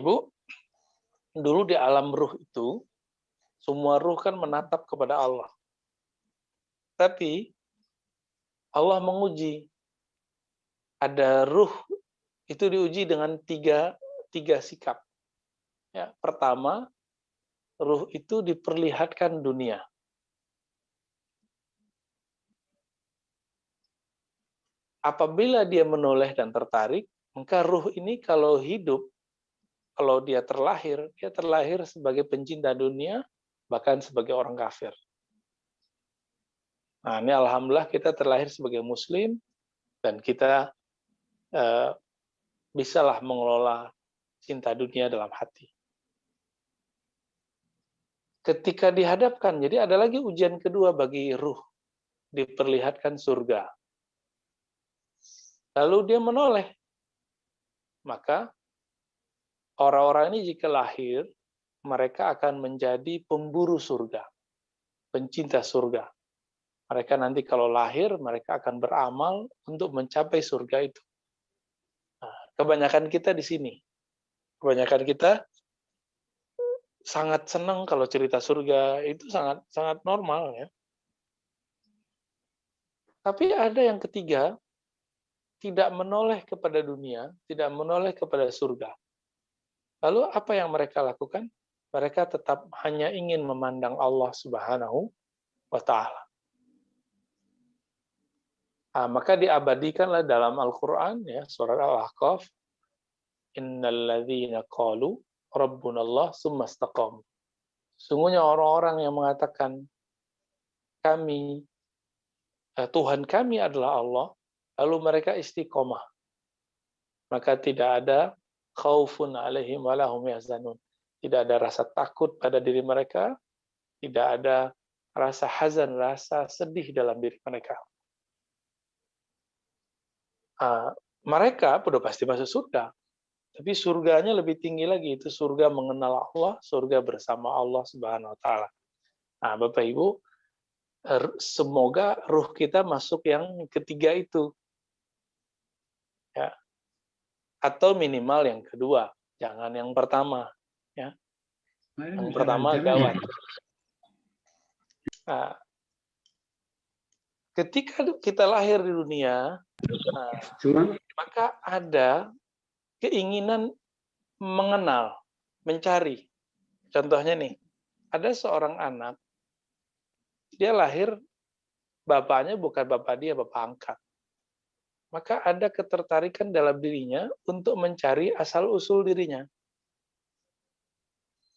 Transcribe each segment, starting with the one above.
Ibu, dulu di alam ruh itu, semua ruh kan menatap kepada Allah. Tapi Allah menguji. Ada ruh itu diuji dengan tiga sikap. Ya, pertama, ruh itu diperlihatkan dunia. Apabila dia menoleh dan tertarik, maka ruh ini kalau hidup, kalau dia terlahir sebagai pencinta dunia, bahkan sebagai orang kafir. Nah, ini alhamdulillah kita terlahir sebagai muslim, dan kita bisalah mengelola cinta dunia dalam hati. Ketika dihadapkan, jadi ada lagi ujian kedua bagi ruh, diperlihatkan surga. Lalu dia menoleh. Maka orang-orang ini jika lahir, mereka akan menjadi pemburu surga, pencinta surga. Mereka nanti kalau lahir, mereka akan beramal untuk mencapai surga itu. Nah, kebanyakan kita di sini. Kebanyakan kita sangat senang kalau cerita surga, itu sangat normal ya. Tapi ada yang ketiga, tidak menoleh kepada dunia, tidak menoleh kepada surga. Lalu apa yang mereka lakukan? Mereka tetap hanya ingin memandang Allah Subhanahu wa Ta'ala. Nah, maka diabadikanlah dalam Al-Quran, ya, surat Al-Ahqaf, innal ladzina qalu rabbunallah tsumma istaqamu. Sungguhnya orang-orang yang mengatakan Tuhan kami adalah Allah, lalu mereka istiqomah. Maka tidak ada khaufun alaihim walahum yahzanun. Tidak ada rasa takut pada diri mereka, tidak ada rasa hazan, rasa sedih dalam diri mereka. Mereka sudah pasti masuk surga. Tapi surganya lebih tinggi lagi, itu surga mengenal Allah, surga bersama Allah Subhanahu wa Ta'ala. Nah, Bapak Ibu, semoga ruh kita masuk yang ketiga itu. Ya. Atau minimal yang kedua, jangan yang pertama. Ya. Yang pertama gawat. Nah, ketika kita lahir di dunia, maka ada keinginan mengenal, mencari. Contohnya nih, ada seorang anak, dia lahir, bapaknya bukan bapak dia, bapak angkat. Maka ada ketertarikan dalam dirinya untuk mencari asal-usul dirinya.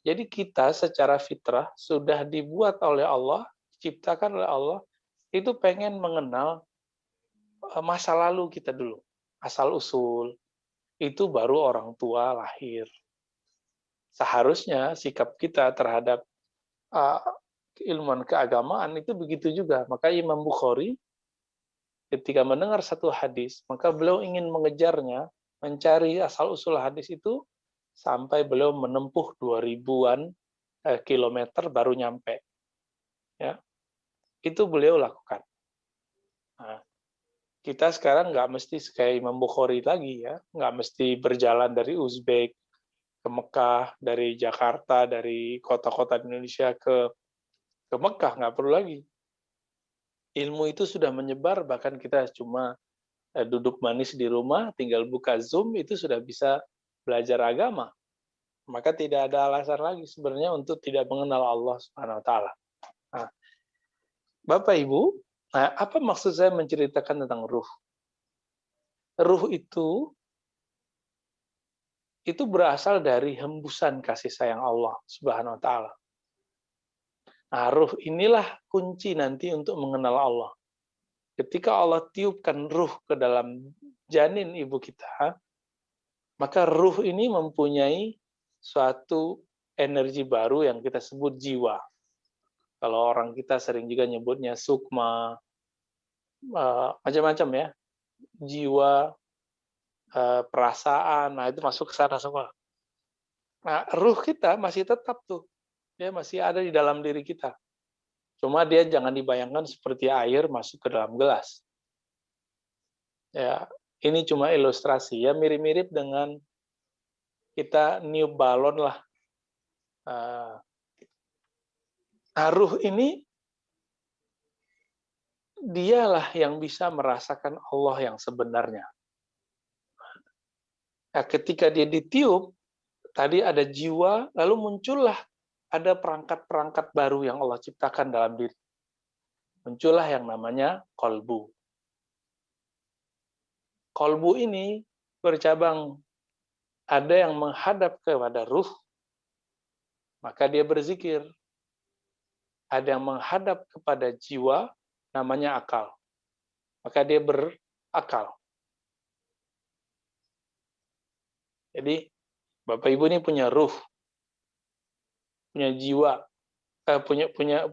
Jadi kita secara fitrah sudah dibuat oleh Allah, diciptakan oleh Allah, itu pengen mengenal masa lalu kita dulu. Asal-usul, itu baru orang tua lahir. Seharusnya sikap kita terhadap keilmuan keagamaan itu begitu juga. Maka Imam Bukhari ketika mendengar satu hadis, maka beliau ingin mengejarnya, mencari asal-usul hadis itu sampai beliau menempuh 2000-an kilometer baru nyampe. Ya. Itu beliau lakukan. Nah, kita sekarang nggak mesti kayak Imam Bukhari lagi ya, nggak mesti berjalan dari Uzbek ke Mekah, dari Jakarta, dari kota-kota di Indonesia ke Mekah, nggak perlu lagi. Ilmu itu sudah menyebar, bahkan kita cuma duduk manis di rumah, tinggal buka Zoom, itu sudah bisa belajar agama. Maka tidak ada alasan lagi sebenarnya untuk tidak mengenal Allah Subhanahu wa Ta'ala. Nah, Bapak Ibu, apa maksud saya menceritakan tentang ruh? Ruh itu berasal dari hembusan kasih sayang Allah Subhanahu wa Ta'ala. Nah, ruh inilah kunci nanti untuk mengenal Allah. Ketika Allah tiupkan ruh ke dalam janin ibu kita, maka ruh ini mempunyai suatu energi baru yang kita sebut jiwa. Kalau orang kita sering juga nyebutnya sukma, macam-macam ya, jiwa, perasaan, nah itu masuk ke sana semua. Nah, ruh kita masih tetap tuh, dia masih ada di dalam diri kita. Cuma dia jangan dibayangkan seperti air masuk ke dalam gelas. Ya, ini cuma ilustrasi ya, mirip-mirip dengan kita niup balon lah. Ruh ini dialah yang bisa merasakan Allah yang sebenarnya. Nah, ketika dia ditiup, tadi ada jiwa, lalu muncullah ada perangkat-perangkat baru yang Allah ciptakan dalam diri. Muncullah yang namanya kolbu. Kolbu ini bercabang. Ada yang menghadap kepada ruh, maka dia berzikir. Ada yang menghadap kepada jiwa, namanya akal. Maka dia berakal. Jadi, Bapak Ibu ini punya ruh, punya jiwa,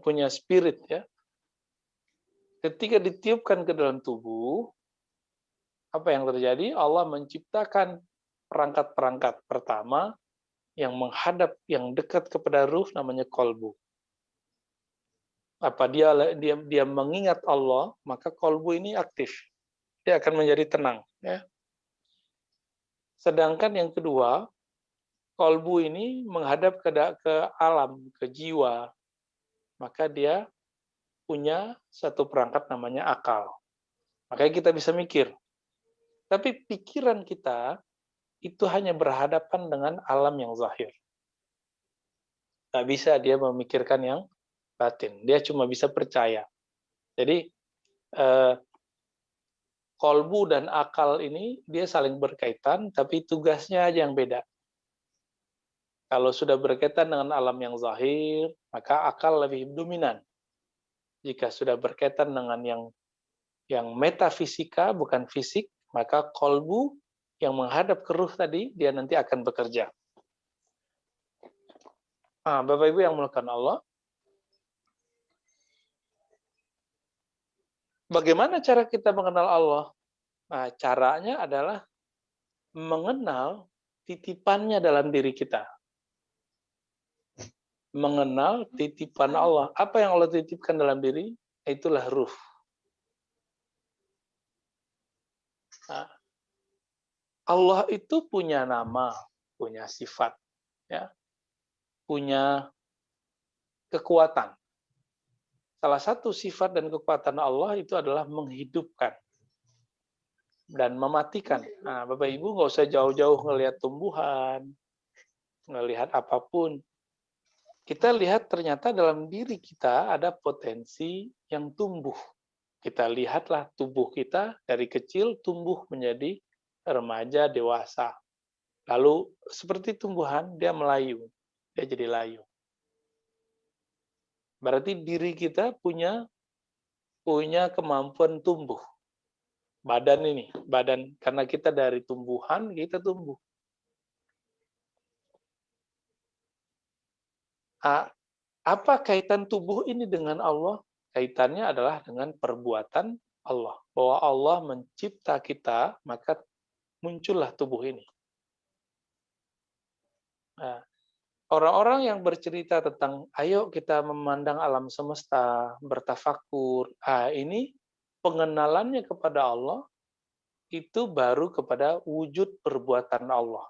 punya spirit ya. Ketika ditiupkan ke dalam tubuh, apa yang terjadi? Allah menciptakan perangkat-perangkat pertama yang menghadap, yang dekat kepada ruh, namanya kolbu. Apa dia mengingat Allah, maka kolbu ini aktif. Dia akan menjadi tenang. Ya. Sedangkan yang kedua, kolbu ini menghadap ke alam, ke jiwa. Maka dia punya satu perangkat namanya akal. Makanya kita bisa mikir. Tapi pikiran kita itu hanya berhadapan dengan alam yang zahir. Nggak bisa dia memikirkan yang batin. Dia cuma bisa percaya. Jadi, kolbu dan akal ini dia saling berkaitan, tapi tugasnya aja yang beda. Kalau sudah berkaitan dengan alam yang zahir, maka akal lebih dominan. Jika sudah berkaitan dengan yang metafisika, bukan fisik, maka kolbu yang menghadap ke ruh tadi, dia nanti akan bekerja. Bapak Ibu yang melakukan Allah, bagaimana cara kita mengenal Allah? Nah, caranya adalah mengenal titipannya dalam diri kita. Mengenal titipan Allah. Apa yang Allah titipkan dalam diri? Itulah ruh. Nah, Allah itu punya nama, punya sifat, ya, punya kekuatan. Salah satu sifat dan kekuatan Allah itu adalah menghidupkan dan mematikan. Nah, Bapak Ibu nggak usah jauh-jauh ngelihat tumbuhan, ngelihat apapun. Kita lihat ternyata dalam diri kita ada potensi yang tumbuh. Kita lihatlah tubuh kita dari kecil tumbuh menjadi remaja, dewasa. Lalu seperti tumbuhan, dia melayu. Dia jadi layu. Berarti diri kita punya kemampuan tumbuh. Badan ini, karena kita dari tumbuhan, kita tumbuh. Apa kaitan tubuh ini dengan Allah? Kaitannya adalah dengan perbuatan Allah. Bahwa Allah mencipta kita, maka muncullah tubuh ini. Nah, orang-orang yang bercerita tentang ayo kita memandang alam semesta, bertafakur, ini pengenalannya kepada Allah itu baru kepada wujud perbuatan Allah.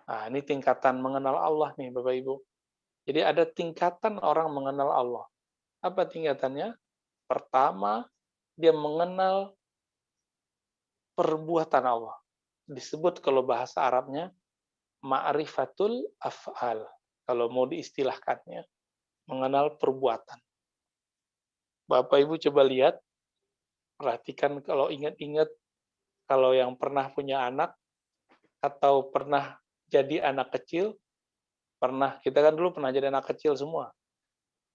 Nah, ini tingkatan mengenal Allah nih Bapak Ibu. Jadi ada tingkatan orang mengenal Allah. Apa tingkatannya? Pertama, dia mengenal perbuatan Allah. Disebut kalau bahasa Arabnya ma'rifatul af'al. Kalau mau diistilahkannya, mengenal perbuatan. Bapak Ibu coba lihat, perhatikan kalau ingat-ingat, kalau yang pernah punya anak, atau pernah jadi anak kecil, kita kan dulu pernah jadi anak kecil semua.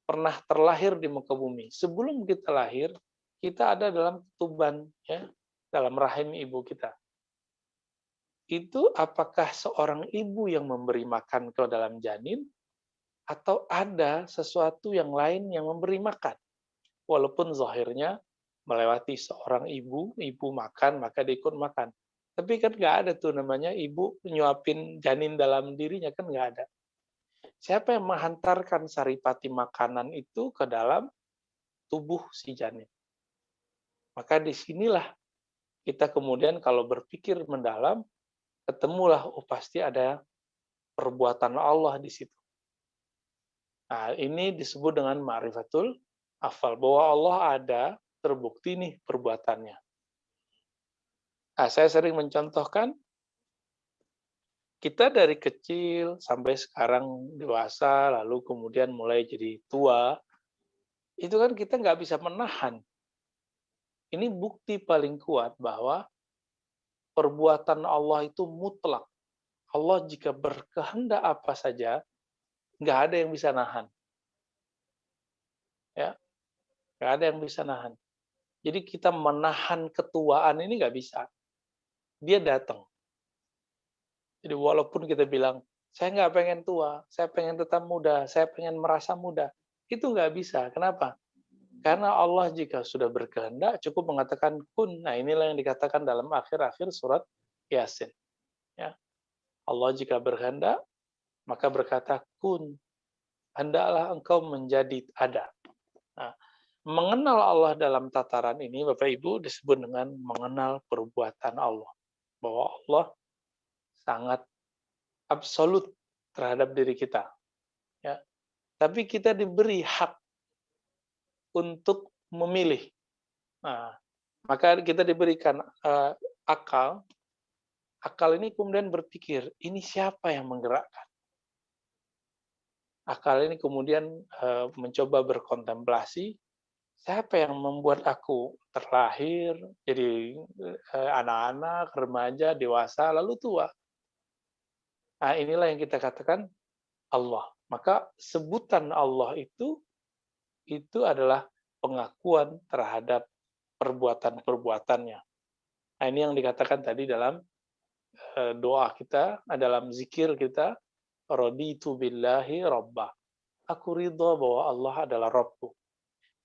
Pernah terlahir di muka bumi. Sebelum kita lahir, kita ada dalam tuban, ya, dalam rahim ibu kita. Itu apakah seorang ibu yang memberi makan ke dalam janin, atau ada sesuatu yang lain yang memberi makan? Walaupun zahirnya melewati seorang ibu makan, maka dia ikut makan. Tapi kan nggak ada tuh namanya ibu nyuapin janin dalam dirinya, kan nggak ada. Siapa yang menghantarkan saripati makanan itu ke dalam tubuh si janin? Maka disinilah kita kemudian kalau berpikir mendalam, ketemulah, oh pasti ada perbuatan Allah di situ. Nah, ini disebut dengan ma'rifatul afal, bahwa Allah ada, terbukti nih perbuatannya. Nah, saya sering mencontohkan, kita dari kecil sampai sekarang dewasa, lalu kemudian mulai jadi tua, itu kan kita nggak bisa menahan. Ini bukti paling kuat bahwa perbuatan Allah itu mutlak. Allah jika berkehendak apa saja, nggak ada yang bisa nahan. Ya, nggak ada yang bisa nahan. Jadi kita menahan ketuaan ini nggak bisa. Dia datang. Jadi walaupun kita bilang, saya nggak pengen tua, saya pengen tetap muda, saya pengen merasa muda. Itu nggak bisa. Kenapa? Karena Allah jika sudah berkehendak, cukup mengatakan kun. Nah inilah yang dikatakan dalam akhir-akhir surat Yasin. Ya. Allah jika berkehendak, maka berkata kun. Hendaklah engkau menjadi ada. Nah, mengenal Allah dalam tataran ini, Bapak Ibu, disebut dengan mengenal perbuatan Allah. Bahwa Allah sangat absolut terhadap diri kita. Ya. Tapi kita diberi hak untuk memilih. Nah, maka kita diberikan akal. Akal ini kemudian berpikir, ini siapa yang menggerakkan? Akal ini kemudian mencoba berkontemplasi, siapa yang membuat aku terlahir, jadi anak-anak, remaja, dewasa, lalu tua. Nah, inilah yang kita katakan Allah. Maka sebutan Allah itu adalah pengakuan terhadap perbuatan-perbuatannya. Nah, ini yang dikatakan tadi dalam doa kita, dalam zikir kita, raditu billahi rabbah. Aku ridho bahwa Allah adalah Rabbku.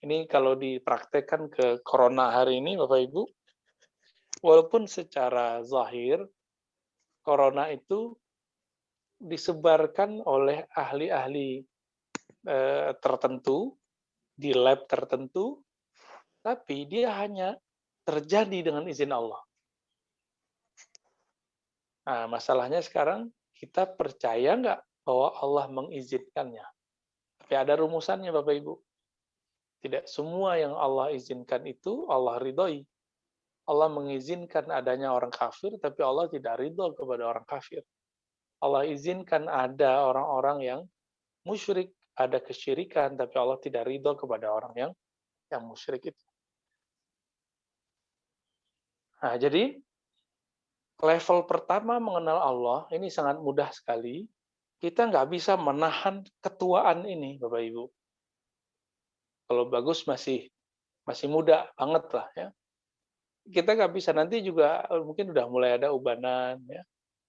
Ini kalau dipraktekkan ke corona hari ini, Bapak Ibu, walaupun secara zahir, corona itu disebarkan oleh ahli-ahli tertentu, di lab tertentu, tapi dia hanya terjadi dengan izin Allah. Nah, masalahnya sekarang, kita percaya nggak bahwa Allah mengizinkannya? Tapi ada rumusannya, Bapak Ibu. Tidak semua yang Allah izinkan itu Allah ridhoi. Allah mengizinkan adanya orang kafir, tapi Allah tidak ridho kepada orang kafir. Allah izinkan ada orang-orang yang musyrik, ada kesyirikan, tapi Allah tidak ridho kepada orang yang musyrik itu. Nah, jadi level pertama mengenal Allah ini sangat mudah sekali. Kita nggak bisa menahan ketuaan ini, Bapak Ibu. Kalau bagus masih muda banget lah ya. Kita nggak bisa, nanti juga mungkin udah mulai ada ubanan ya.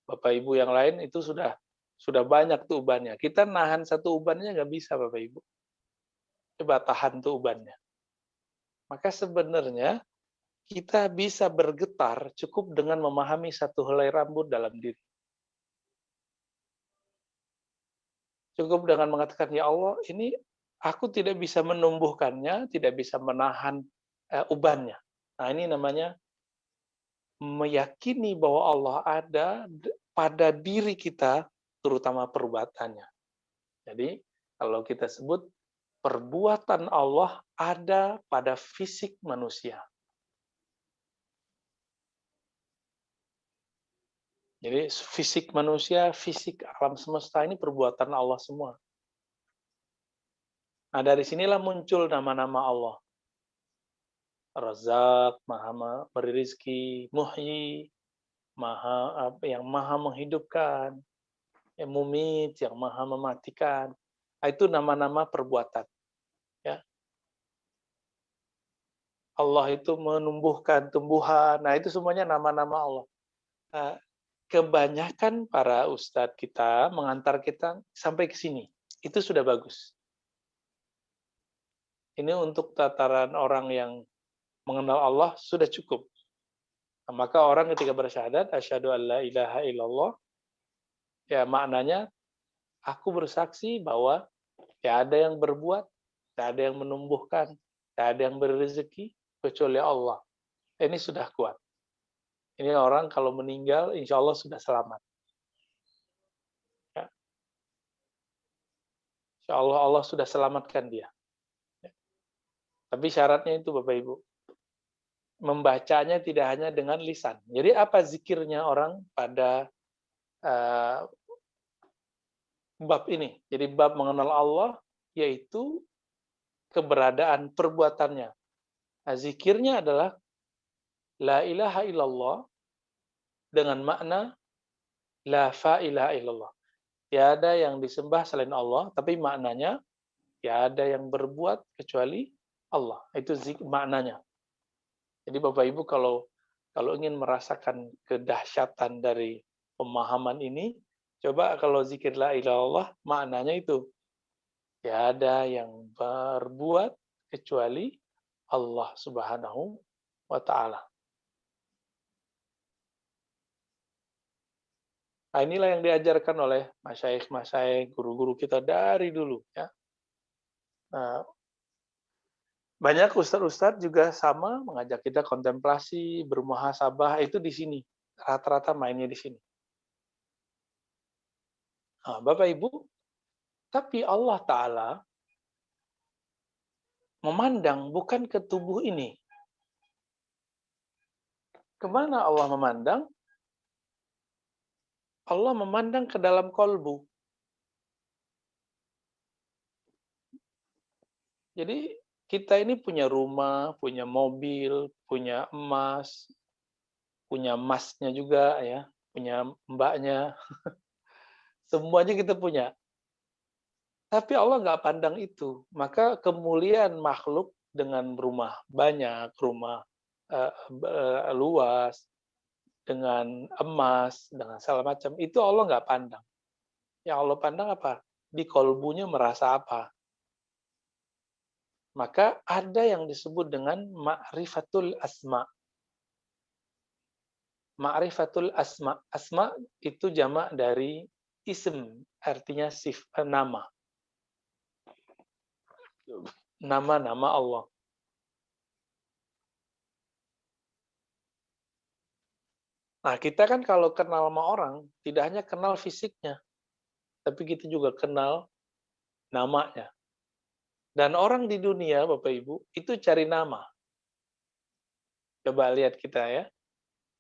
Bapak Ibu yang lain itu sudah banyak tuh ubannya. Kita nahan satu ubannya nggak bisa, Bapak Ibu. Coba tahan tuh ubannya. Maka sebenarnya kita bisa bergetar cukup dengan memahami satu helai rambut dalam diri. Cukup dengan mengatakan, ya Allah, ini aku tidak bisa menumbuhkannya, tidak bisa menahan ubannya. Nah, ini namanya meyakini bahwa Allah ada pada diri kita, terutama perbuatannya. Jadi, kalau kita sebut, perbuatan Allah ada pada fisik manusia. Jadi, fisik manusia, fisik alam semesta ini perbuatan Allah semua. Nah, dari sinilah muncul nama-nama Allah. Razak, maha memberi rizki, muhyi, yang maha menghidupkan, yang mumit, yang maha mematikan. Nah, itu nama-nama perbuatan. Ya. Allah itu menumbuhkan tumbuhan. Nah, itu semuanya nama-nama Allah. Nah, kebanyakan para ustadz kita mengantar kita sampai ke sini. Itu sudah bagus. Ini untuk tataran orang yang mengenal Allah sudah cukup. Nah, maka orang ketika bersyahadat, asyhadu an la ilaha illallah, ya maknanya aku bersaksi bahwa ya ada yang berbuat, tidak ada yang menumbuhkan, tidak ada yang beri rezeki kecuali Allah. Ini sudah kuat. Ini orang kalau meninggal, insya Allah sudah selamat. Ya, insya Allah Allah sudah selamatkan dia. Ya. Tapi syaratnya itu Bapak Ibu, membacanya tidak hanya dengan lisan. Jadi apa zikirnya orang pada uh, bab ini? Jadi bab mengenal Allah, yaitu keberadaan perbuatannya. Nah, zikirnya adalah la ilaha illallah dengan makna la fa ilaha illallah. Tiada yang disembah selain Allah, tapi maknanya tiada yang berbuat kecuali Allah. Itu maknanya. Jadi Bapak Ibu kalau ingin merasakan kedahsyatan dari pemahaman ini, coba kalau zikir la ilaha illallah maknanya itu tiada yang berbuat kecuali Allah Subhanahu wa taala. Nah, inilah yang diajarkan oleh masyaikh, guru-guru kita dari dulu ya. Nah, banyak ustadz-ustadz juga sama mengajak kita kontemplasi, bermuhasabah, itu di sini. Rata-rata mainnya di sini. Nah, Bapak Ibu, tapi Allah Ta'ala memandang bukan ke tubuh ini. Kemana Allah memandang? Allah memandang ke dalam kolbu. Jadi kita ini punya rumah, punya mobil, punya emas, punya emasnya juga ya, punya mbaknya, semuanya kita punya. Tapi Allah nggak pandang itu. Maka kemuliaan makhluk dengan rumah banyak, rumah luas, dengan emas, dengan segala macam, itu Allah nggak pandang. Yang Allah pandang apa? Di kolbunya merasa apa? Maka ada yang disebut dengan ma'rifatul asma. Ma'rifatul asma. Asma itu jamak dari ism, artinya nama. Nama-nama Allah. Nah, kita kan kalau kenal sama orang, tidak hanya kenal fisiknya, tapi kita juga kenal namanya. Dan orang di dunia, Bapak Ibu, itu cari nama. Coba lihat kita ya.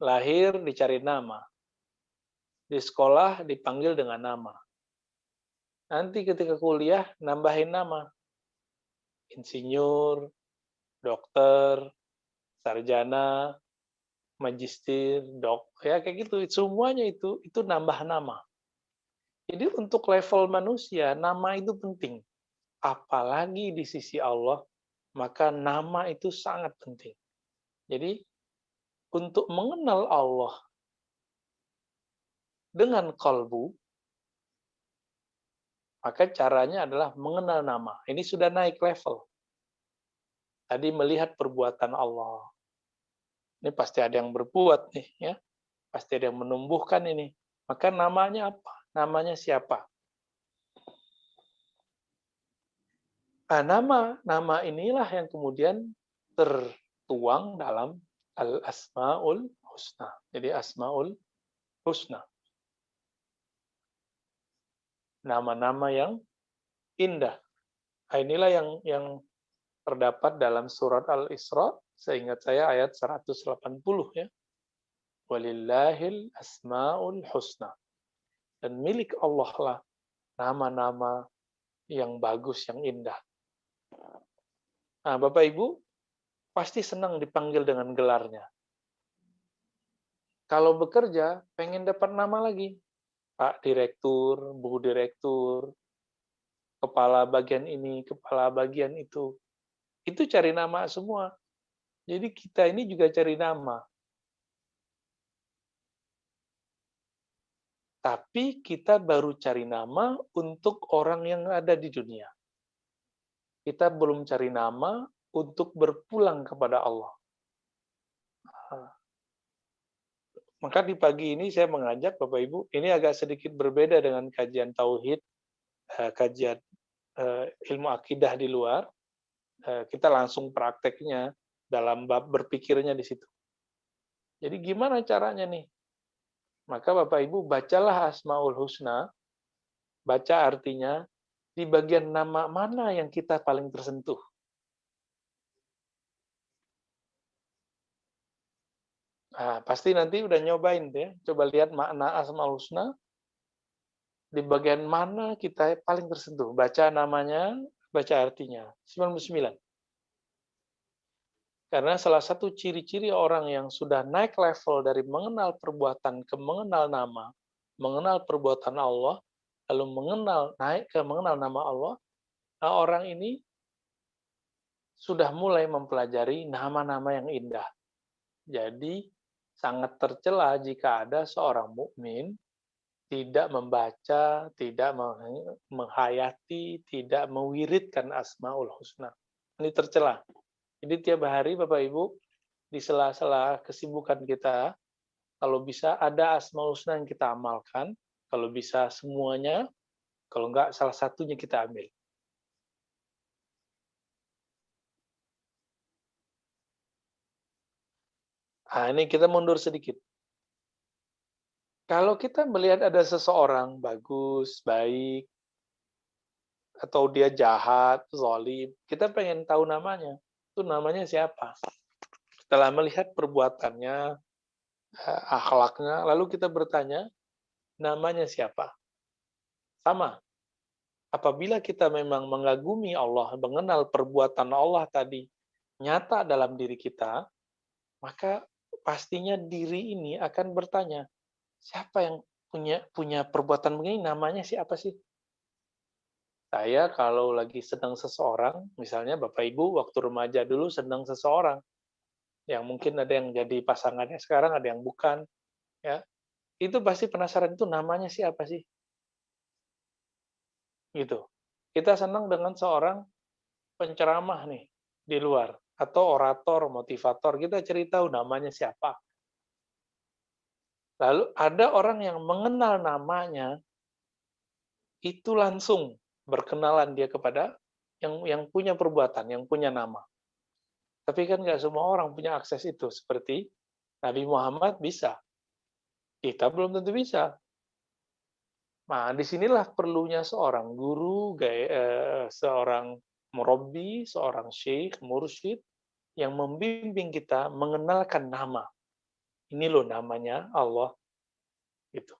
Lahir dicari nama. Di sekolah dipanggil dengan nama. Nanti ketika kuliah, nambahin nama. Insinyur, dokter, sarjana, magister, ya kayak gitu. Semuanya itu nambah nama. Jadi untuk level manusia, nama itu penting. Apalagi di sisi Allah, maka nama itu sangat penting. Jadi untuk mengenal Allah dengan kalbu, maka caranya adalah mengenal nama. Ini sudah naik level. Tadi melihat perbuatan Allah. Ini pasti ada yang berbuat nih, ya. Pasti ada yang menumbuhkan ini. Maka namanya apa? Namanya siapa? Nah, nama inilah yang kemudian tertuang dalam Al-Asma'ul Husna. Jadi Asma'ul Husna. Nama-nama yang indah. Nah, inilah yang terdapat dalam surat Al-Isra, seingat saya ayat 180 ya. Walillahil asma'ul husna. Dan milik Allah lah nama-nama yang bagus, yang indah. Nah, Bapak Ibu pasti senang dipanggil dengan gelarnya. Kalau bekerja, pengen dapat nama lagi. Pak Direktur, Bu Direktur, kepala bagian ini, kepala bagian itu. Itu cari nama semua. Jadi kita ini juga cari nama. Tapi kita baru cari nama untuk orang yang ada di dunia. Kita belum cari nama untuk berpulang kepada Allah. Maka di pagi ini saya mengajak Bapak Ibu, ini agak sedikit berbeda dengan kajian tauhid, kajian ilmu akidah di luar. Kita langsung prakteknya dalam bab berpikirnya di situ. Jadi gimana caranya nih? Maka Bapak Ibu bacalah Asmaul Husna, baca artinya di bagian nama mana yang kita paling tersentuh. Nah, pasti nanti udah nyobain tuh ya. Coba lihat makna Asmaul Husna, di bagian mana kita paling tersentuh. Baca namanya, baca artinya. 99. Karena salah satu ciri-ciri orang yang sudah naik level dari mengenal perbuatan ke mengenal nama, mengenal perbuatan Allah, lalu naik ke mengenal nama Allah, nah orang ini sudah mulai mempelajari nama-nama yang indah. Jadi sangat tercela jika ada seorang mukmin tidak membaca, tidak menghayati, tidak mewiridkan Asmaul Husna. Ini tercela. Jadi tiap hari Bapak Ibu, di sela-sela kesibukan kita, kalau bisa ada Asmaul Husna yang kita amalkan, kalau bisa semuanya, kalau enggak salah satunya kita ambil. Nah, ini kita mundur sedikit. Kalau kita melihat ada seseorang bagus, baik, atau dia jahat, zalim, kita pengen tahu namanya. Itu namanya siapa? Setelah melihat perbuatannya, akhlaknya, lalu kita bertanya, namanya siapa? Sama. Apabila kita memang mengagumi Allah, mengenal perbuatan Allah tadi nyata dalam diri kita, maka pastinya diri ini akan bertanya, siapa yang punya perbuatan begini, namanya siapa sih? Saya kalau lagi senang seseorang, misalnya Bapak Ibu waktu remaja dulu senang seseorang, yang mungkin ada yang jadi pasangannya sekarang, ada yang bukan, ya. Itu pasti penasaran itu namanya siapa sih? Gitu. Kita senang dengan seorang penceramah nih di luar atau orator, motivator, kita cerita namanya siapa. Lalu ada orang yang mengenal namanya, itu langsung berkenalan dia kepada yang punya perbuatan, yang punya nama. Tapi kan nggak semua orang punya akses itu. Seperti Nabi Muhammad bisa, kita belum tentu bisa. Nah, disinilah perlunya seorang guru, seorang murabbi, seorang syekh, mursyid, yang membimbing kita mengenalkan nama. Ini loh namanya Allah. Gitu.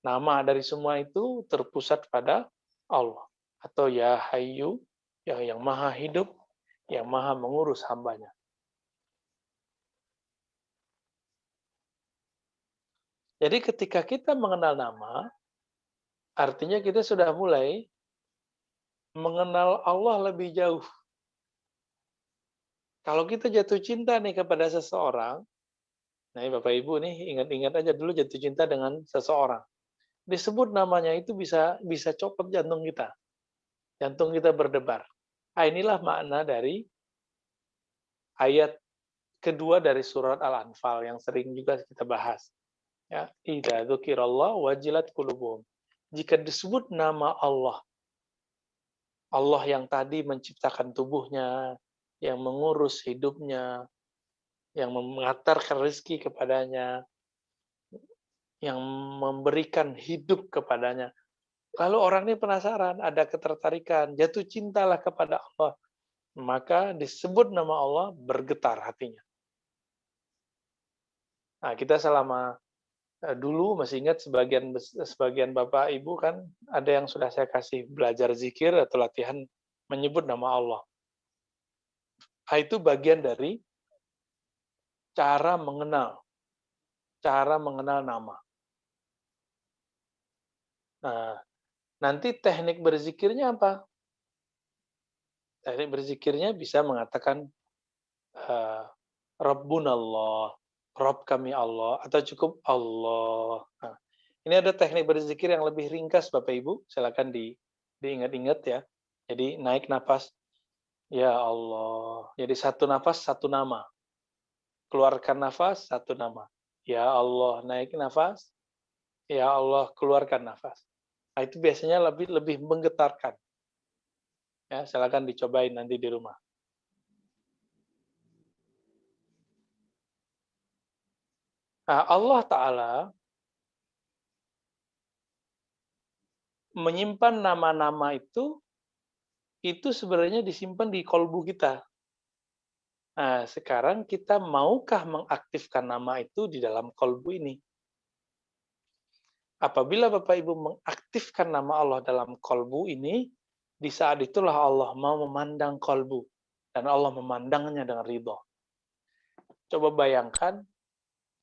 Nama dari semua itu terpusat pada Allah. Atau ya Hayyu, yang maha hidup, yang maha mengurus hambanya. Jadi ketika kita mengenal nama, artinya kita sudah mulai mengenal Allah lebih jauh. Kalau kita jatuh cinta nih kepada seseorang, nah Bapak Ibu nih ingat-ingat aja dulu jatuh cinta dengan seseorang. Disebut namanya itu bisa bisa copot jantung kita. Jantung kita berdebar. Nah, inilah makna dari ayat kedua dari surat Al-Anfal yang sering juga kita bahas. Ya, idza dzukirallah wajilat qulubuhum. Jika disebut nama Allah, Allah yang tadi menciptakan tubuhnya, yang mengurus hidupnya, yang mengantarkan rezeki kepadanya, yang memberikan hidup kepadanya. Kalau orang ini penasaran, ada ketertarikan, jatuh cintalah kepada Allah, maka disebut nama Allah, bergetar hatinya. Nah, kita selama dulu masih ingat sebagian Bapak Ibu kan ada yang sudah saya kasih belajar zikir atau latihan menyebut nama Allah. Nah, itu bagian dari cara mengenal nama. Nah, nanti teknik berzikirnya apa? Teknik berzikirnya bisa mengatakan uh, Rabbunallah, Rabb kami Allah, atau cukup Allah. Nah, ini ada teknik berzikir yang lebih ringkas Bapak Ibu, silakan diingat-ingat ya. Jadi naik nafas, ya Allah. Jadi satu nafas satu nama. Keluarkan nafas satu nama. Ya Allah, naik nafas. Ya Allah, keluarkan nafas. Nah, itu biasanya lebih lebih menggetarkan. Ya, silakan dicobain nanti di rumah. Nah, Allah Ta'ala menyimpan nama-nama itu sebenarnya disimpan di kolbu kita. Nah, sekarang kita maukah mengaktifkan nama itu di dalam kolbu ini? Apabila Bapak Ibu mengaktifkan nama Allah dalam kolbu ini, di saat itulah Allah mau memandang kolbu. Dan Allah memandangnya dengan ridho. Coba bayangkan,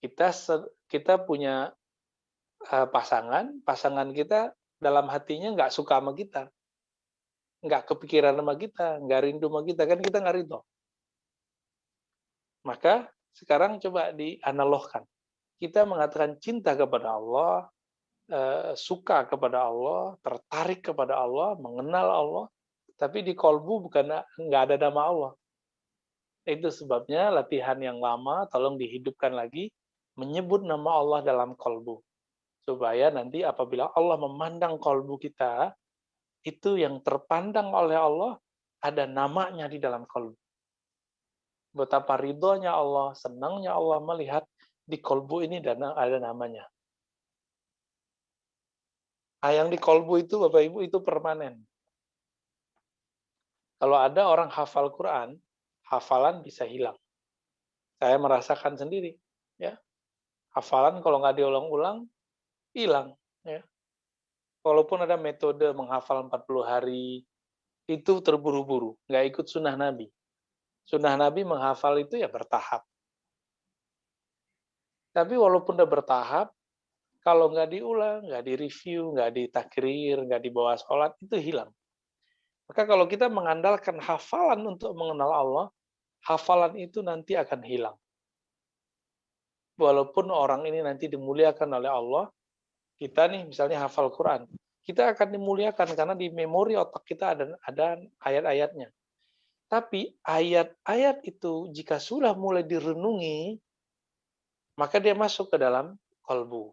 kita punya pasangan kita dalam hatinya nggak suka sama kita, nggak kepikiran sama kita, nggak rindu sama kita, kan kita nggak ridho. Maka sekarang coba dianalogkan. Kita mengatakan cinta kepada Allah, suka kepada Allah, tertarik kepada Allah, mengenal Allah, tapi di kolbu bukan, nggak ada nama Allah. Itu sebabnya latihan yang lama tolong dihidupkan lagi, menyebut nama Allah dalam kolbu. Supaya nanti apabila Allah memandang kolbu kita, itu yang terpandang oleh Allah, ada namanya di dalam kolbu. Betapa ridhonya Allah, senangnya Allah melihat di kolbu ini dan ada namanya. Yang di kolbu itu Bapak Ibu itu permanen. Kalau ada orang hafal Quran, hafalan bisa hilang. Saya merasakan sendiri, ya. Hafalan kalau nggak diulang-ulang, hilang, ya. Walaupun ada metode menghafal 40 hari, itu terburu-buru, nggak ikut sunnah Nabi. Sunnah Nabi menghafal itu ya bertahap. Tapi walaupun udah bertahap, kalau nggak diulang, nggak direview, nggak ditakrir, nggak dibawa sholat, itu hilang. Maka kalau kita mengandalkan hafalan untuk mengenal Allah, hafalan itu nanti akan hilang. Walaupun orang ini nanti dimuliakan oleh Allah, kita nih misalnya hafal Quran, kita akan dimuliakan karena di memori otak kita ada ayat-ayatnya. Tapi ayat-ayat itu jika sudah mulai direnungi, maka dia masuk ke dalam kolbu.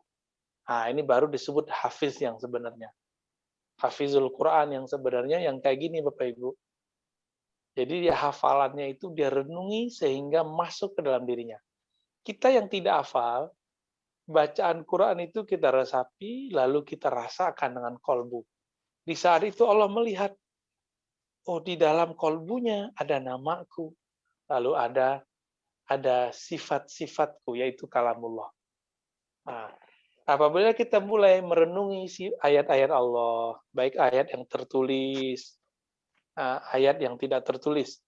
Nah, ini baru disebut hafiz yang sebenarnya. Hafizul Quran yang sebenarnya yang kayak gini Bapak Ibu. Jadi dia hafalannya itu dia renungi sehingga masuk ke dalam dirinya. Kita yang tidak hafal, bacaan Quran itu kita resapi, lalu kita rasakan dengan kolbu. Di saat itu Allah melihat, oh di dalam kolbunya ada namaku, lalu ada sifat-sifatku, yaitu kalamullah. Nah, apabila kita mulai merenungi ayat-ayat Allah, baik ayat yang tertulis, ayat yang tidak tertulis,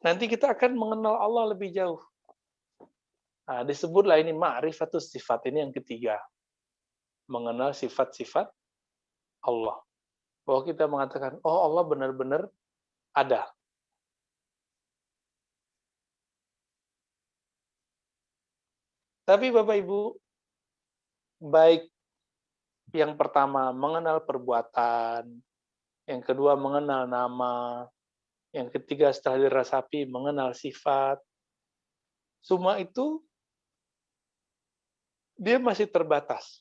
nanti kita akan mengenal Allah lebih jauh. Nah, disebutlah ini ma'rifatus sifat, ini yang ketiga. Mengenal sifat-sifat Allah. Bahwa kita mengatakan, oh Allah benar-benar ada. Tapi Bapak Ibu, baik yang pertama mengenal perbuatan, yang kedua mengenal nama, yang ketiga setelah dirasapi mengenal sifat, semua itu dia masih terbatas.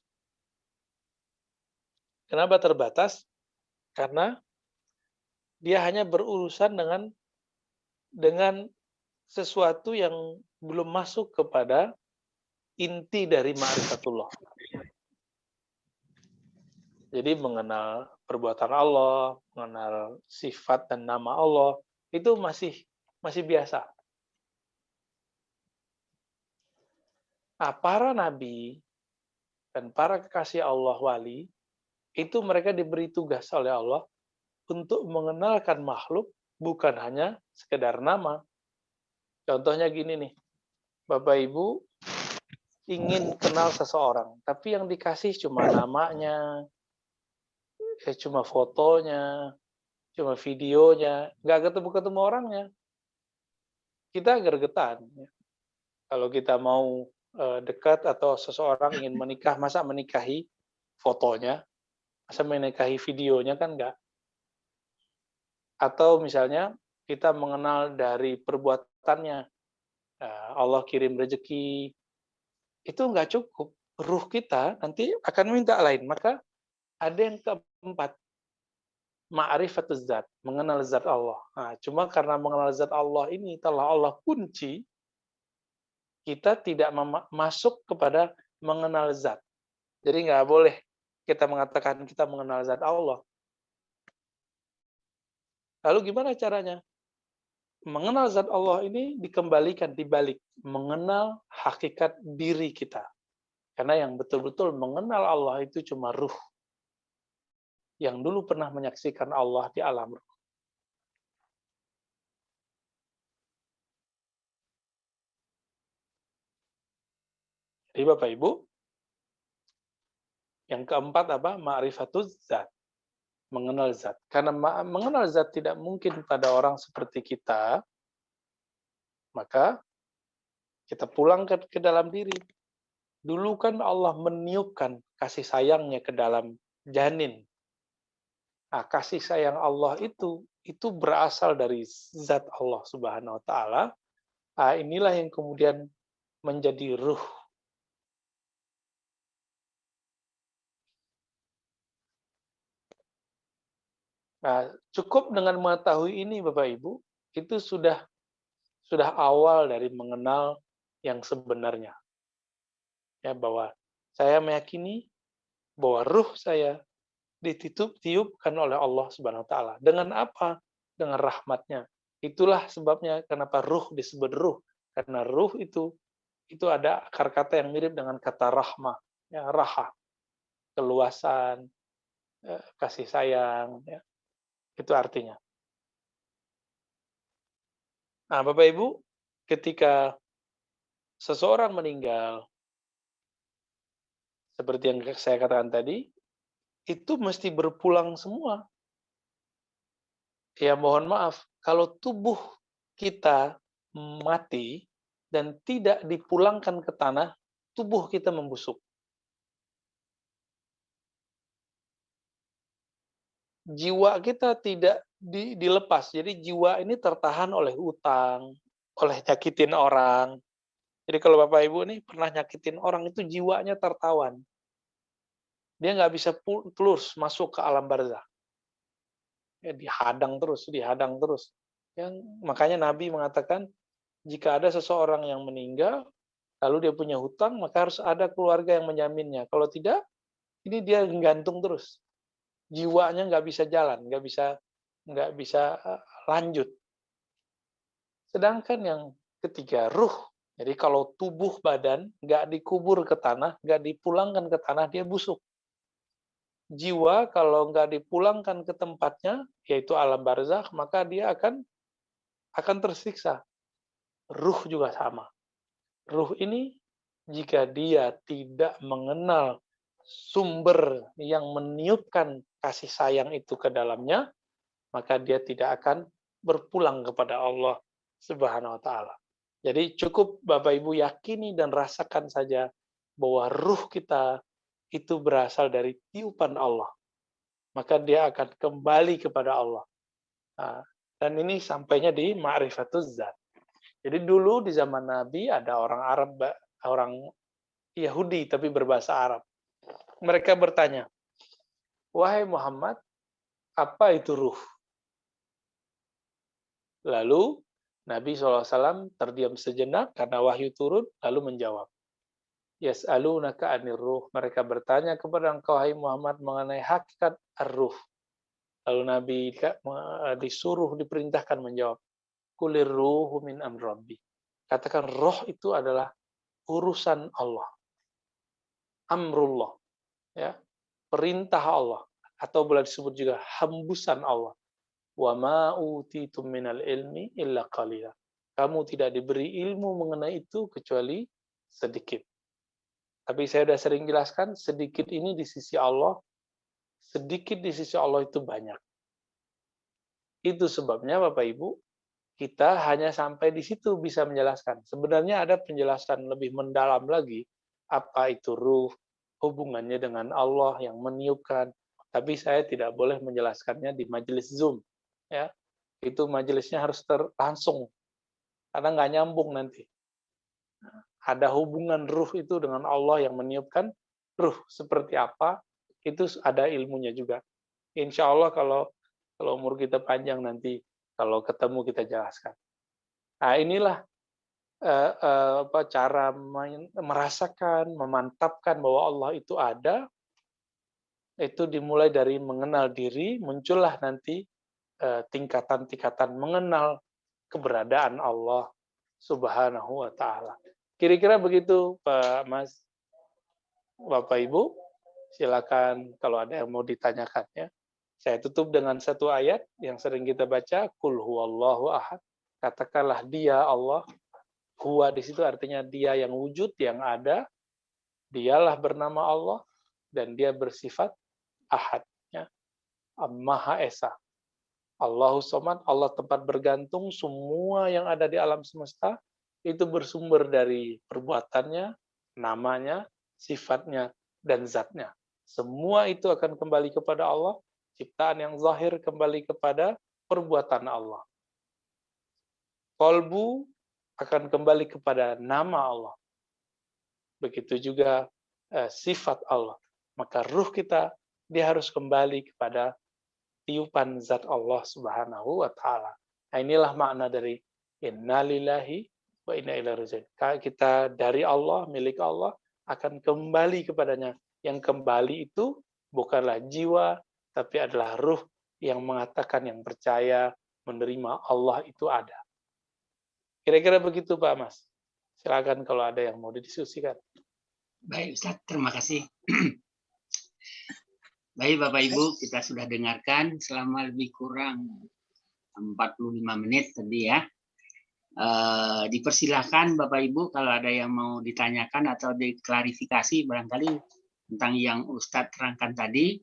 Kenapa terbatas? Karena dia hanya berurusan dengan sesuatu yang belum masuk kepada inti dari ma'rifatullah. Jadi mengenal perbuatan Allah, mengenal sifat dan nama Allah, itu masih biasa. Nah, para nabi dan para kekasih Allah wali, itu mereka diberi tugas oleh Allah untuk mengenalkan makhluk bukan hanya sekedar nama. Contohnya gini nih, Bapak Ibu ingin kenal seseorang, tapi yang dikasih cuma namanya, cuma fotonya, cuma videonya, nggak ketemu-ketemu orangnya. Kita gergetan. Kalau kita mau dekat atau seseorang ingin menikah, masa menikahi fotonya, masa menikahi videonya, kan nggak. Atau misalnya kita mengenal dari perbuatannya, Allah kirim rezeki, itu nggak cukup. Ruh kita nanti akan minta lain. Maka ada yang keempat, ma'rifatuz zat, mengenal zat Allah. Nah, cuma karena mengenal zat Allah ini telah Allah kunci, kita tidak masuk kepada mengenal zat. Jadi nggak boleh kita mengatakan kita mengenal zat Allah. Lalu gimana caranya? Mengenal zat Allah ini dikembalikan dibalik mengenal hakikat diri kita. Karena yang betul-betul mengenal Allah itu cuma ruh yang dulu pernah menyaksikan Allah di alam ruh. Jadi Bapak Ibu, yang keempat apa? Ma'rifatuz zat. Mengenal zat. Karena mengenal zat tidak mungkin pada orang seperti kita, maka kita pulang ke dalam diri. Dulu kan Allah meniupkan kasih sayangnya ke dalam janin. Nah, kasih sayang Allah itu berasal dari zat Allah Subhanahu wa taala. Nah, inilah yang kemudian menjadi ruh. Nah, cukup dengan mengetahui ini Bapak Ibu, itu sudah awal dari mengenal yang sebenarnya. Ya, bahwa saya meyakini bahwa ruh saya ditiupkan oleh Allah Subhanahu wa taala. Dengan apa? Dengan rahmatnya. Itulah sebabnya kenapa ruh disebut ruh. Karena ruh itu ada akar kata yang mirip dengan kata rahmah, ya, raha, keluasan, kasih sayang, ya. Itu artinya. Nah, Bapak Ibu, ketika seseorang meninggal, seperti yang saya katakan tadi, itu mesti berpulang semua. Ya mohon maaf, kalau tubuh kita mati dan tidak dipulangkan ke tanah, tubuh kita membusuk. Jiwa kita tidak dilepas. Jadi jiwa ini tertahan oleh utang, oleh nyakitin orang. Jadi kalau Bapak Ibu nih pernah nyakitin orang, itu jiwanya tertawan. Dia nggak bisa terus masuk ke alam barzah. Ya, dihadang terus. Makanya Nabi mengatakan, jika ada seseorang yang meninggal, lalu dia punya hutang, maka harus ada keluarga yang menjaminnya. Kalau tidak, ini dia gantung terus. Jiwanya nggak bisa jalan, nggak bisa lanjut. Sedangkan yang ketiga, ruh. Jadi kalau tubuh badan nggak dikubur ke tanah, nggak dipulangkan ke tanah, dia busuk. Jiwa kalau nggak dipulangkan ke tempatnya, yaitu alam barzakh, maka dia akan tersiksa. Ruh juga sama. Ruh ini jika dia tidak mengenal sumber yang meniupkan kasih sayang itu ke dalamnya, maka dia tidak akan berpulang kepada Allah Subhanahu wa taala. Jadi cukup Bapak Ibu yakini dan rasakan saja bahwa ruh kita itu berasal dari tiupan Allah. Maka dia akan kembali kepada Allah. Nah, dan ini sampainya di Ma'rifatuz Zat. Jadi dulu di zaman Nabi ada orang Arab, orang Yahudi tapi berbahasa Arab. Mereka bertanya, "Wahai Muhammad, apa itu ruh?" Lalu Nabi SAW terdiam sejenak karena wahyu turun, lalu menjawab, "Yas'alunaka 'anir ruh." Mereka bertanya kepada engkau, hai Muhammad, mengenai hakikat ar-ruh. Lalu Nabi diperintahkan menjawab, "Qulir ruhu min amri Rabbi." Katakan roh itu adalah urusan Allah. Amrullah, ya, perintah Allah, atau boleh disebut juga hembusan Allah. Wa ma utitum minal ilmi illa qalila. Kamu tidak diberi ilmu mengenai itu kecuali sedikit. Tapi saya sudah sering jelaskan, sedikit ini di sisi Allah, sedikit di sisi Allah itu banyak. Itu sebabnya Bapak Ibu, kita hanya sampai di situ bisa menjelaskan. Sebenarnya ada penjelasan lebih mendalam lagi, apa itu ruh, hubungannya dengan Allah yang meniupkan. Tapi saya tidak boleh menjelaskannya di majelis Zoom. Ya, itu majelisnya harus langsung, karena nggak nyambung nanti. Ada hubungan ruh itu dengan Allah yang meniupkan, ruh seperti apa, itu ada ilmunya juga. Insya Allah kalau umur kita panjang nanti, kalau ketemu kita jelaskan. Nah inilah cara merasakan, memantapkan bahwa Allah itu ada, itu dimulai dari mengenal diri, muncullah nanti tingkatan-tingkatan mengenal keberadaan Allah Subhanahu wa taala. Kira-kira begitu, Pak Mas, Bapak Ibu. Silakan kalau ada yang mau ditanyakan ya. Saya tutup dengan satu ayat yang sering kita baca, Qul huwallahu ahad. Katakanlah dia Allah. Huwa di situ artinya dia yang wujud, yang ada. Dialah bernama Allah dan dia bersifat ahad, ya. Maha Esa. Allahu Somad, Allah tempat bergantung, semua yang ada di alam semesta itu bersumber dari perbuatannya, namanya, sifatnya, dan zatnya. Semua itu akan kembali kepada Allah, ciptaan yang zahir kembali kepada perbuatan Allah. Kolbu akan kembali kepada nama Allah. Begitu juga sifat Allah. Maka ruh kita, dia harus kembali kepada tiupan zat Allah Subhanahu wa taala. Nah, inilah makna dari innalillahi wa inna ilaihi raji'un. Kita dari Allah, milik Allah, akan kembali kepadanya. Yang kembali itu bukanlah jiwa, tapi adalah ruh yang mengatakan, yang percaya, menerima Allah itu ada. Kira-kira begitu, Pak Mas. Silakan kalau ada yang mau didiskusikan. Baik, Ustaz, terima kasih. Baik, Bapak Ibu, kita sudah dengarkan selama lebih kurang 45 menit tadi ya. Dipersilahkan Bapak Ibu kalau ada yang mau ditanyakan atau diklarifikasi barangkali tentang yang Ustadz terangkan tadi,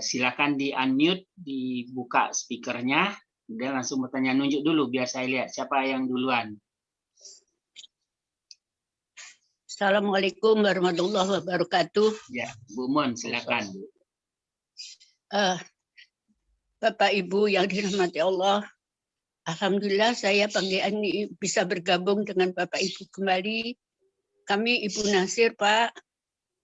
silakan di-unmute, dibuka speakernya, kemudian langsung bertanya, nunjuk dulu biar saya lihat siapa yang duluan. Assalamualaikum warahmatullahi wabarakatuh. Ya, Bu Mon, silakan. Bapak Ibu yang dirahmati Allah, alhamdulillah saya pagi ini bisa bergabung dengan Bapak Ibu kembali. Kami Ibu Nasir, Pak,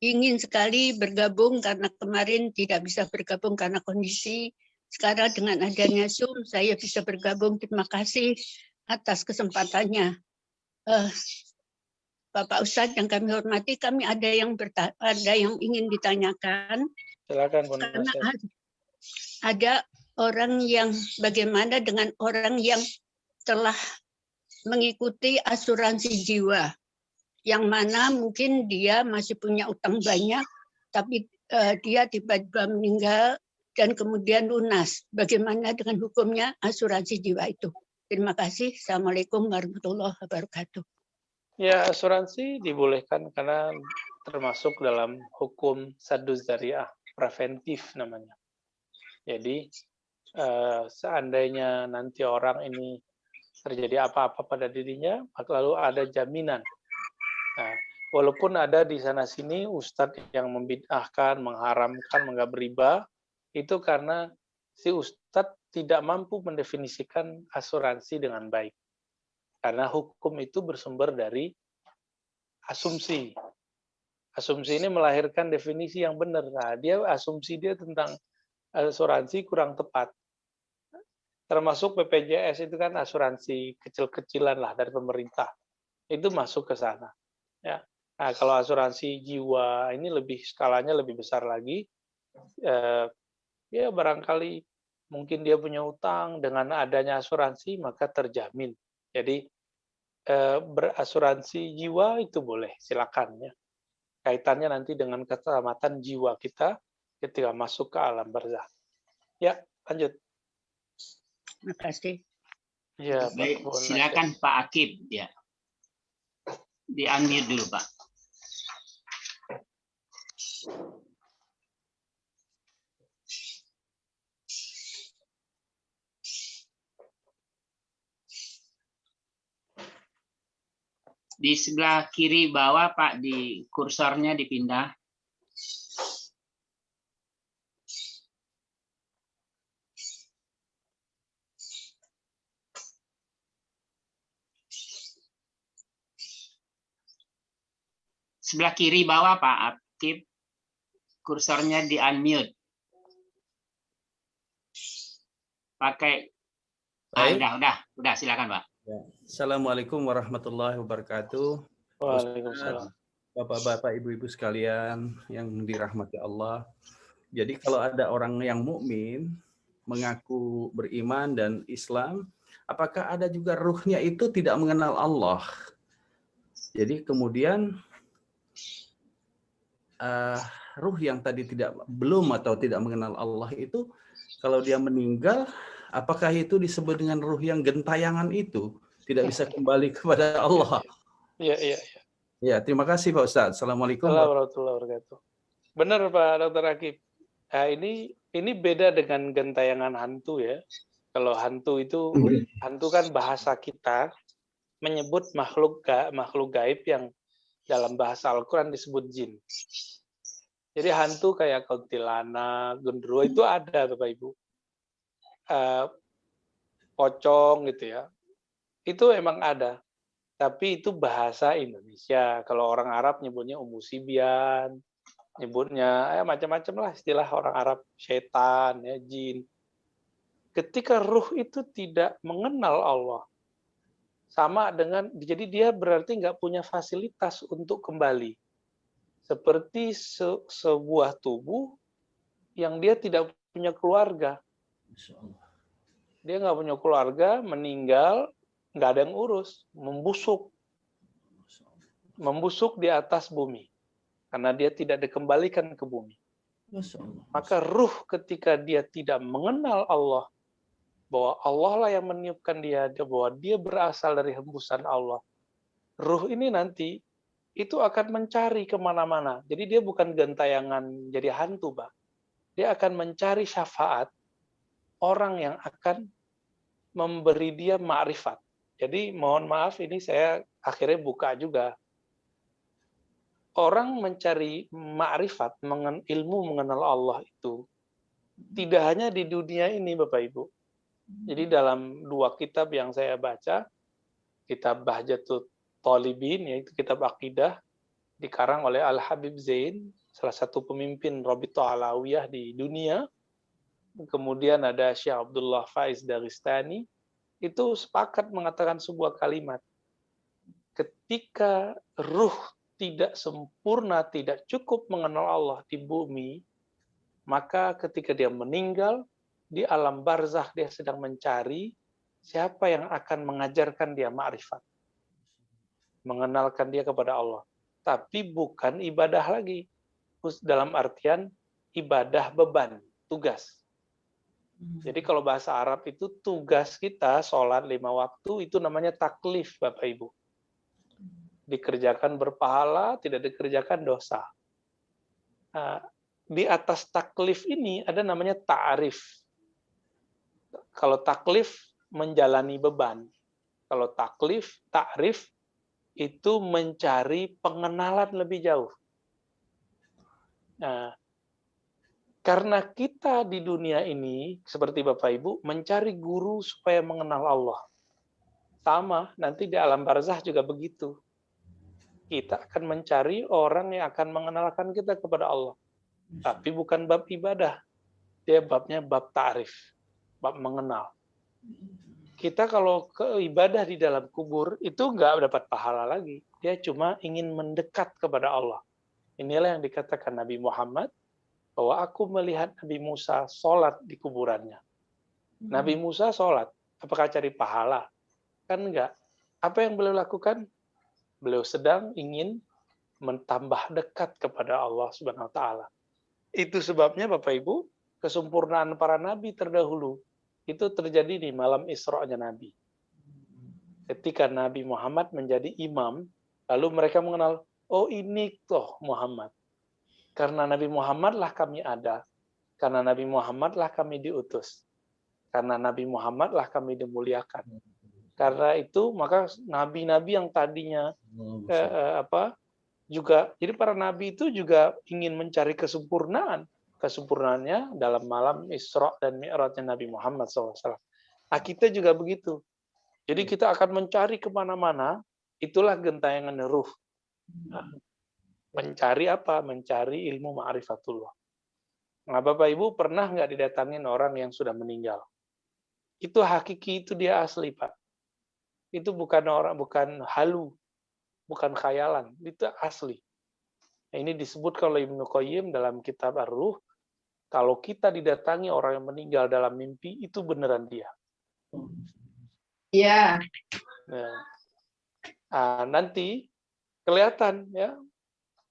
ingin sekali bergabung karena kemarin tidak bisa bergabung karena kondisi. Sekarang dengan adanya Zoom saya bisa bergabung. Terima kasih atas kesempatannya. Bapak Ustadz yang kami hormati, kami ada yang ingin ditanyakan. Silakan, Bu Karena Nasir. ada orang yang bagaimana dengan orang yang telah mengikuti asuransi jiwa, yang mana mungkin dia masih punya utang banyak, tapi dia tiba-tiba meninggal dan kemudian lunas. Bagaimana dengan hukumnya asuransi jiwa itu? Terima kasih. Assalamualaikum warahmatullahi wabarakatuh. Ya, asuransi dibolehkan karena termasuk dalam hukum saddu dzariah, preventif namanya. Jadi, seandainya nanti orang ini terjadi apa-apa pada dirinya, lalu ada jaminan. Nah, walaupun ada di sana-sini ustadz yang membid'ahkan, mengharamkan, menganggap riba, itu karena si ustadz tidak mampu mendefinisikan asuransi dengan baik. Karena hukum itu bersumber dari asumsi. Asumsi ini melahirkan definisi yang benar. Nah, asumsi dia tentang asuransi kurang tepat. Termasuk BPJS itu kan asuransi kecil-kecilan lah dari pemerintah. Itu masuk ke sana. Ya. Nah, kalau asuransi jiwa ini skalanya lebih besar lagi. Ya barangkali mungkin dia punya utang, dengan adanya asuransi maka terjamin. Jadi berasuransi jiwa itu boleh, silakan ya. Kaitannya nanti dengan keselamatan jiwa kita ketika masuk ke alam barzakh. Ya, lanjut. Terima kasih. Ya, baik, silakan Pak Akib ya. Di-unmute dulu, Pak. Di sebelah kiri bawah, Pak, di kursornya dipindah. Sebelah kiri bawah, Pak Akib, kursornya di-unmute. Pakai, udah, silakan, Pak. Ya. Assalamualaikum warahmatullahi wabarakatuh. Waalaikumsalam. Bapak-bapak, ibu-ibu sekalian yang dirahmati Allah. Jadi kalau ada orang yang mukmin mengaku beriman dan Islam, apakah ada juga ruhnya itu tidak mengenal Allah? Jadi kemudian ruh yang tadi belum atau tidak mengenal Allah itu, kalau dia meninggal, apakah itu disebut dengan ruh yang gentayangan itu? Tidak bisa kembali kepada Allah. Iya. Ya, terima kasih Pak Ustadz. Assalamualaikum warahmatullahi wabarakatuh. Benar Pak Dr. Akib. Nah, ini beda dengan gentayangan hantu ya. Kalau hantu itu, hantu kan bahasa kita menyebut makhluk gaib yang dalam bahasa Al-Quran disebut jin. Jadi hantu kayak kuntilanak, genderuwo itu ada Bapak Ibu. Pocong gitu ya. Itu emang ada. Tapi itu bahasa Indonesia. Kalau orang Arab nyebutnya umusibian, nyebutnya macam-macam lah istilah orang Arab, setan, ya, jin. Ketika ruh itu tidak mengenal Allah, sama dengan, jadi dia berarti nggak punya fasilitas untuk kembali. Seperti sebuah tubuh yang dia tidak punya keluarga. Dia nggak punya keluarga, meninggal, nggak ada yang urus, membusuk di atas bumi. Karena dia tidak dikembalikan ke bumi. Maka ruh ketika dia tidak mengenal Allah, bahwa Allah lah yang meniupkan dia, bahwa dia berasal dari hembusan Allah. Ruh ini nanti itu akan mencari kemana-mana. Jadi dia bukan gentayangan jadi hantu, Pak. Dia akan mencari syafaat orang yang akan memberi dia ma'rifat. Jadi mohon maaf ini saya akhirnya buka juga. Orang mencari ma'rifat, ilmu mengenal Allah itu tidak hanya di dunia ini Bapak Ibu. Jadi dalam dua kitab yang saya baca, kitab Bahjatul Talibin, yaitu kitab akidah, dikarang oleh Al-Habib Zain, salah satu pemimpin Rabithah Alawiyah di dunia. Kemudian ada Syekh Abdullah Faiz Daristani, itu sepakat mengatakan sebuah kalimat. Ketika ruh tidak sempurna, tidak cukup mengenal Allah di bumi, maka ketika dia meninggal, di alam barzakh dia sedang mencari siapa yang akan mengajarkan dia ma'rifat. Mengenalkan dia kepada Allah. Tapi bukan ibadah lagi. Dalam artian ibadah beban, tugas. Jadi kalau bahasa Arab itu tugas kita, sholat 5 waktu, itu namanya taklif Bapak Ibu. Dikerjakan berpahala, tidak dikerjakan dosa. Nah, di atas taklif ini ada namanya ta'rif. Kalau taklif menjalani beban. Kalau ta'rif itu mencari pengenalan lebih jauh. Nah, karena kita di dunia ini, seperti Bapak Ibu, mencari guru supaya mengenal Allah. Sama, nanti di alam barzakh juga begitu. Kita akan mencari orang yang akan mengenalkan kita kepada Allah. Tapi bukan bab ibadah. Dia babnya bab ta'rif, bab mengenal. Kita kalau ke ibadah di dalam kubur, itu nggak dapat pahala lagi. Dia cuma ingin mendekat kepada Allah. Inilah yang dikatakan Nabi Muhammad, bahwa aku melihat Nabi Musa sholat di kuburannya. Nabi Musa sholat, apakah cari pahala? Kan enggak. Apa yang beliau lakukan? Beliau sedang ingin mentambah dekat kepada Allah Subhanahu wa Ta'ala. Itu sebabnya Bapak Ibu, kesempurnaan para nabi terdahulu itu terjadi di malam Isra-nya Nabi. Ketika Nabi Muhammad menjadi imam, lalu mereka mengenal, oh ini toh Muhammad. Karena Nabi Muhammad lah kami ada. Karena Nabi Muhammad lah kami diutus. Karena Nabi Muhammad lah kami dimuliakan. Karena itu maka nabi-nabi yang tadinya juga, jadi para nabi itu juga ingin mencari kesempurnaan. Kesempurnaannya dalam malam Isra dan Mi'rajnya Nabi Muhammad SAW. Nah, kita juga begitu. Jadi kita akan mencari kemana-mana, itulah gentayangan ruh. Nah, mencari apa? Mencari ilmu ma'rifatullah. Nah, Bapak Ibu pernah nggak didatangin orang yang sudah meninggal? Itu hakiki, itu dia asli, Pak. itu bukan halu, bukan khayalan, itu asli. Nah, ini disebutkan oleh Ibnu Qayyim dalam kitab Ar-Ruh, kalau kita didatangi orang yang meninggal dalam mimpi, itu beneran dia. Iya. Nah, nanti kelihatan ya,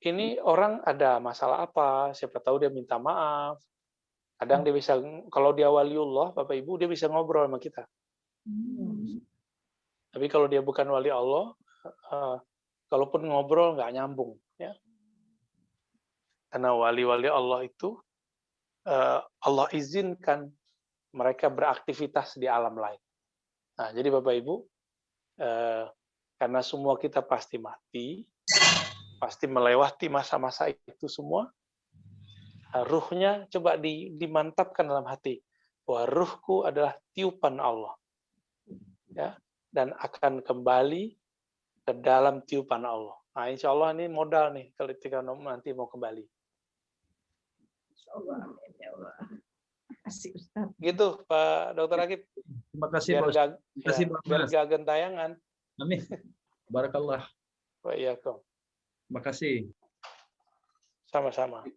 ini orang ada masalah apa, siapa tahu dia minta maaf. Kadang dia bisa, kalau dia waliullah, Bapak Ibu, dia bisa ngobrol sama kita. Tapi kalau dia bukan wali Allah, kalaupun ngobrol nggak nyambung. Ya. Karena wali-wali Allah itu, Allah izinkan mereka beraktivitas di alam lain. Nah, jadi Bapak Ibu, karena semua kita pasti mati, pasti melewati masa-masa itu semua, ruhnya coba dimantapkan dalam hati bahwa ruhku adalah tiupan Allah, ya, dan akan kembali ke dalam tiupan Allah. Nah, insya Allah ini modal nih ketika nanti mau kembali. Insya Allah, ya Allah. Kasih Ustaz. Gitu Pak Dr. Akib. Terima kasih Biar Pak Ustaz. Terima kasih Pak biar Mas. gak gentayangan. Amin. Barakallah. Wa iyyakum. Terima kasih. Sama-sama.